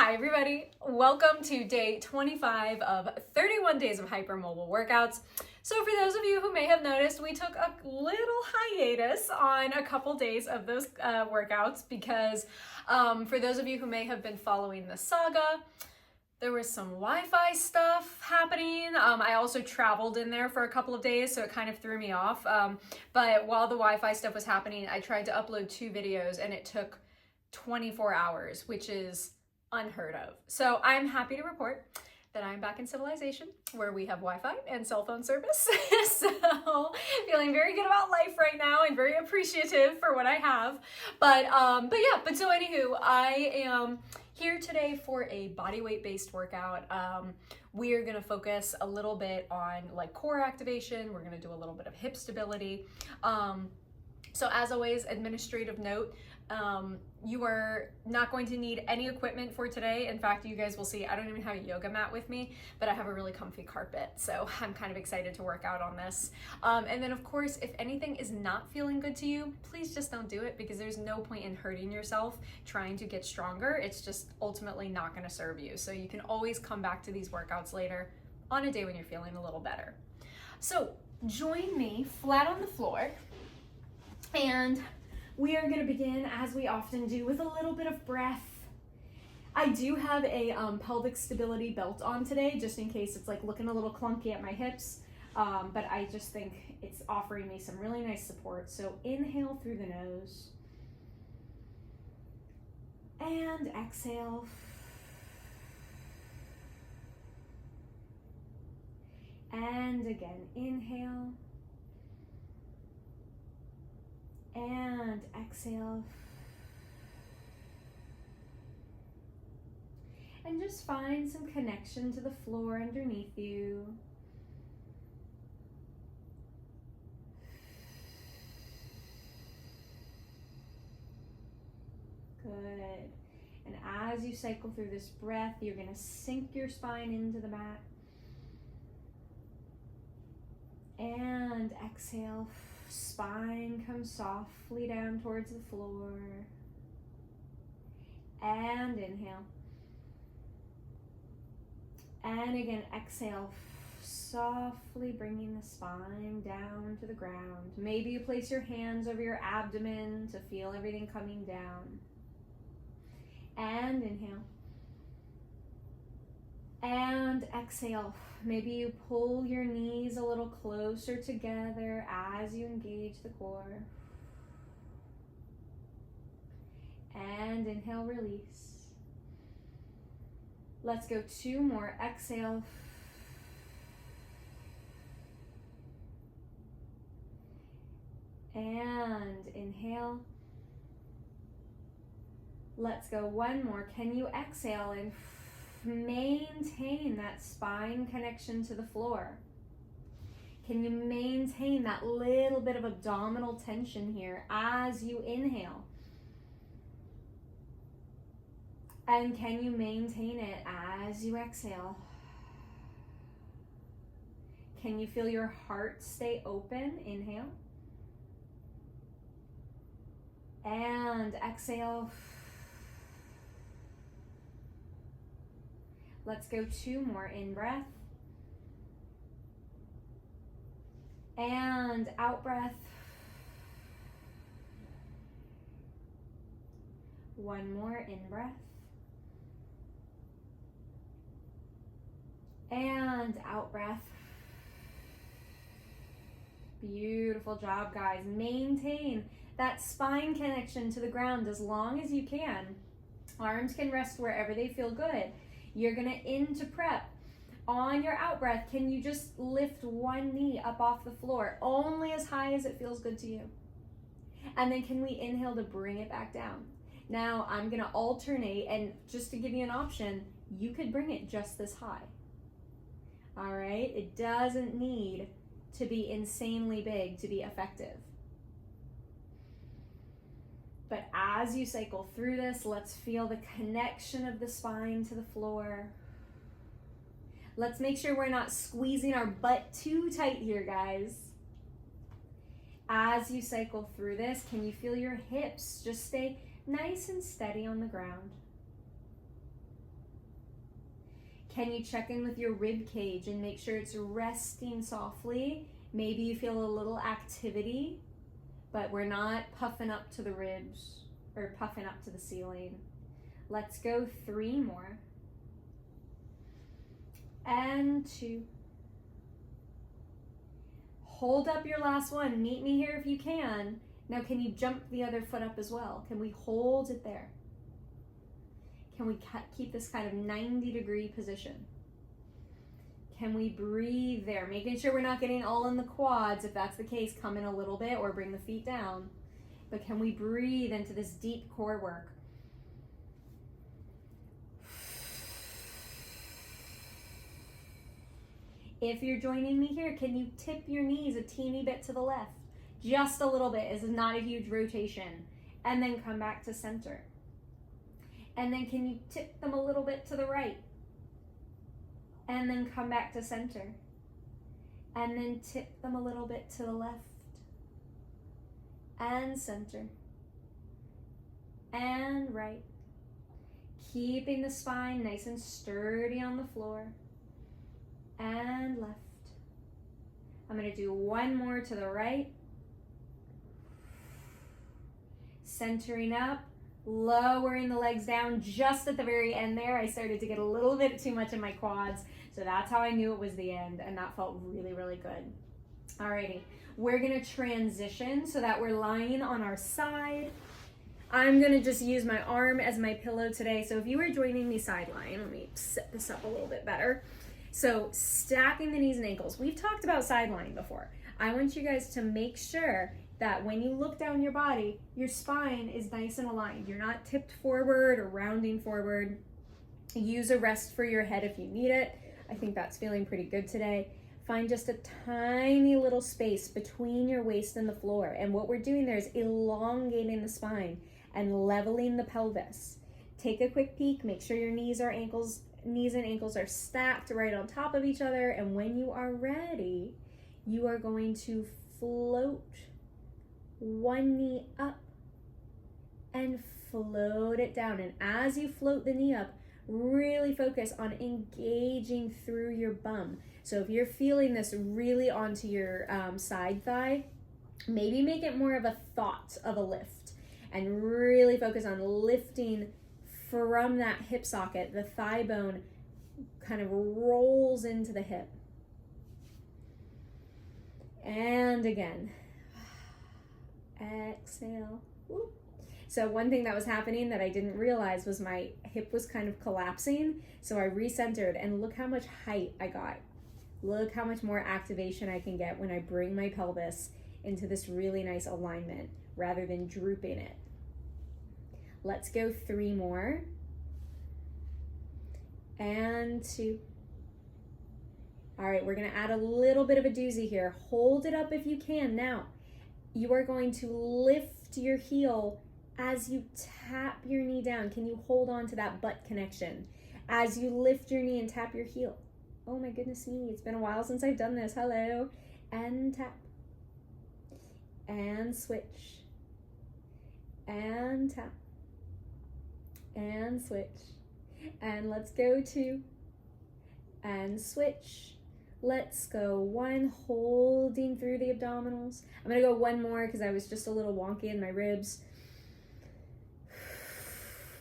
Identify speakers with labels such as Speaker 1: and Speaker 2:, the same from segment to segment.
Speaker 1: Hi everybody, welcome to day 25 of 31 days of hypermobile workouts. So for those of you who may have noticed, we took a little hiatus on a couple days of those workouts because for those of you who may have been following the saga, there was some Wi-Fi stuff happening. I also traveled in there for a couple of days, so it kind of threw me off. But while the Wi-Fi stuff was happening, I tried to upload 2 videos and it took 24 hours, which is unheard of. So I'm happy to report that I'm back in civilization where we have Wi-Fi and cell phone service. So feeling very good about life right now and very appreciative for what I have. But so anywho, I am here today for a body weight based workout. We are gonna focus a little bit on like core activation. We're gonna do a little bit of hip stability. So as always, administrative note, you are not going to need any equipment for today. In fact, you guys will see, I don't even have a yoga mat with me, but I have a really comfy carpet. So I'm kind of excited to work out on this. And then of course, if anything is not feeling good to you, please just don't do it because there's no point in hurting yourself trying to get stronger. It's just ultimately not gonna serve you. So you can always come back to these workouts later on a day when you're feeling a little better. So join me flat on the floor and we are going to begin, as we often do, with a little bit of breath. I do have a pelvic stability belt on today, just in case it's like looking a little clunky at my hips, but I just think it's offering me some really nice support. So inhale through the nose and exhale. And again, inhale. And exhale. And just find some connection to the floor underneath you. Good. And as you cycle through this breath, you're going to sink your spine into the mat. And exhale. Spine comes softly down towards the floor. And inhale. And again, exhale, softly bringing the spine down to the ground. Maybe you place your hands over your abdomen to feel everything coming down. And inhale. And exhale. Maybe you pull your knees a little closer together as you engage the core. And inhale, release. Let's go 2 more. Exhale. And inhale. Let's go 1 more. Can you exhale and maintain that spine connection to the floor? Can you maintain that little bit of abdominal tension here as you inhale? And can you maintain it as you exhale? Can you feel your heart stay open? Inhale. And exhale. Let's go 2 more. In breath. And out breath. 1 more. In breath. And out breath. Beautiful job, guys. Maintain that spine connection to the ground as long as you can. Arms can rest wherever they feel good. You're gonna into prep. On your out breath, can you just lift 1 knee up off the floor, only as high as it feels good to you? And then can we inhale to bring it back down? Now I'm gonna alternate, and just to give you an option, you could bring it just this high. All right, it doesn't need to be insanely big to be effective. But as you cycle through this, let's feel the connection of the spine to the floor. Let's make sure we're not squeezing our butt too tight here, guys. As you cycle through this, can you feel your hips just stay nice and steady on the ground? Can you check in with your rib cage and make sure it's resting softly? Maybe you feel a little activity, but we're not puffing up to the ribs or puffing up to the ceiling. Let's go 3 more. And 2. Hold up your last one. Meet me here if you can. Now, can you jump the other foot up as well? Can we hold it there? Can we keep this kind of 90-degree position? Can we breathe there? Making sure we're not getting all in the quads. If that's the case, come in a little bit or bring the feet down. But can we breathe into this deep core work? If you're joining me here, can you tip your knees a teeny bit to the left? Just a little bit. This is not a huge rotation. And then come back to center. And then can you tip them a little bit to the right? And then come back to center. And then tip them a little bit to the left. And center. And right. Keeping the spine nice and sturdy on the floor. And left. I'm going to do 1 more to the right. Centering up, lowering the legs down. Just at the very end there, I started to get a little bit too much in my quads. So that's how I knew it was the end, and that felt really, really good. Alrighty, we're going to transition so that we're lying on our side. I'm going to just use my arm as my pillow today. So if you were joining me sideline, let me set this up a little bit better. So stacking the knees and ankles. We've talked about sideline before. I want you guys to make sure that when you look down your body, your spine is nice and aligned. You're not tipped forward or rounding forward. Use a rest for your head if you need it. I think that's feeling pretty good today. Find just a tiny little space between your waist and the floor. And what we're doing there is elongating the spine and leveling the pelvis. Take a quick peek. Make sure your knees and ankles are stacked right on top of each other. And when you are ready, you are going to float one knee up and float it down. And as you float the knee up, really focus on engaging through your bum. So if you're feeling this really onto your side thigh, maybe make it more of a thought of a lift and really focus on lifting from that hip socket. The thigh bone kind of rolls into the hip. And again, exhale. Whoop. So one thing that was happening that I didn't realize was my hip was kind of collapsing. So I recentered, and look how much height I got. Look how much more activation I can get when I bring my pelvis into this really nice alignment rather than drooping it. Let's go 3 more. And 2. All right, we're gonna add a little bit of a doozy here. Hold it up if you can. Now, you are going to lift your heel as you tap your knee down. Can you hold on to that butt connection as you lift your knee and tap your heel? Oh my goodness me, it's been a while since I've done this. Hello. And tap. And switch. And tap. And switch. And let's go 2. And switch. Let's go 1, holding through the abdominals. I'm gonna go 1 more because I was just a little wonky in my ribs.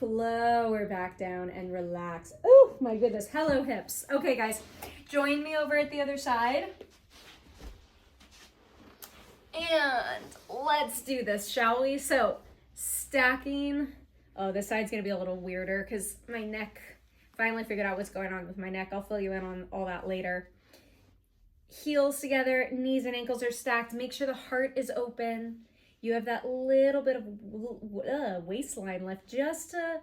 Speaker 1: Lower back down and relax. Oh my goodness, hello hips. Okay guys, join me over at the other side. And let's do this, shall we? So stacking, oh, this side's gonna be a little weirder because my neck, finally figured out what's going on with my neck. I'll fill you in on all that later. Heels together, knees and ankles are stacked. Make sure the heart is open. You have that little bit of waistline left just to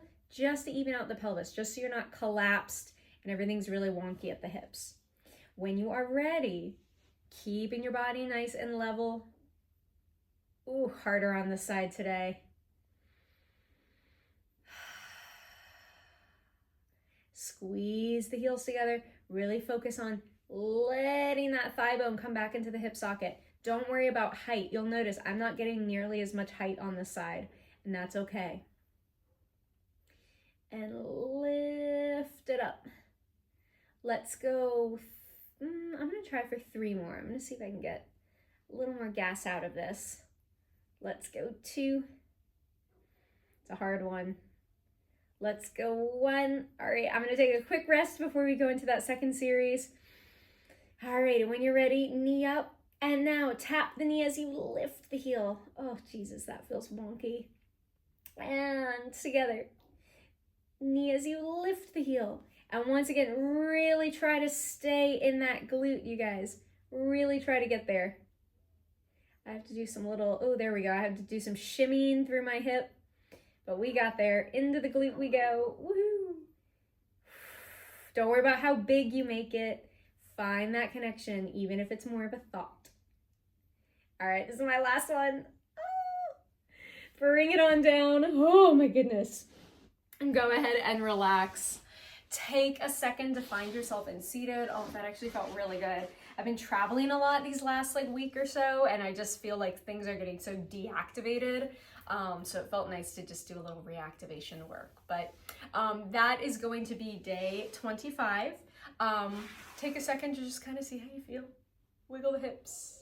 Speaker 1: even out the pelvis, just so you're not collapsed and everything's really wonky at the hips. When you are ready, keeping your body nice and level. Ooh, harder on this side today. Squeeze the heels together. Really focus on letting that thigh bone come back into the hip socket. Don't worry about height. You'll notice I'm not getting nearly as much height on this side, and that's okay. And lift it up. Let's go, I'm gonna try for 3 more. I'm gonna see if I can get a little more gas out of this. Let's go 2. It's a hard one. Let's go 1. All right, I'm gonna take a quick rest before we go into that second series. All right, when you're ready, knee up. And now tap the knee as you lift the heel. Oh, Jesus, that feels wonky. And together. Knee as you lift the heel. And once again, really try to stay in that glute, you guys. Really try to get there. I have to do some little, oh, there we go. I have to do some shimmying through my hip. But we got there. Into the glute we go. Woohoo! Don't worry about how big you make it. Find that connection, even if it's more of a thought. All right, this is my last one. Oh, bring it on down. Oh my goodness. And go ahead and relax. Take a second to find yourself in seated. Oh, that actually felt really good. I've been traveling a lot these last week or so, and I just feel like things are getting so deactivated. So it felt nice to just do a little reactivation work. But that is going to be day 25. Take a second to just kind of see how you feel. Wiggle the hips.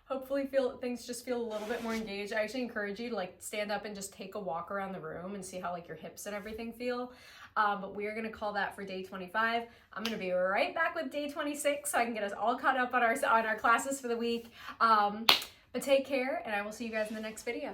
Speaker 1: Hopefully things just feel a little bit more engaged. I actually encourage you to stand up and just take a walk around the room and see how your hips and everything feel. But we are going to call that for day 25. I'm going to be right back with day 26 so I can get us all caught up on our classes for the week. But take care, and I will see you guys in the next video.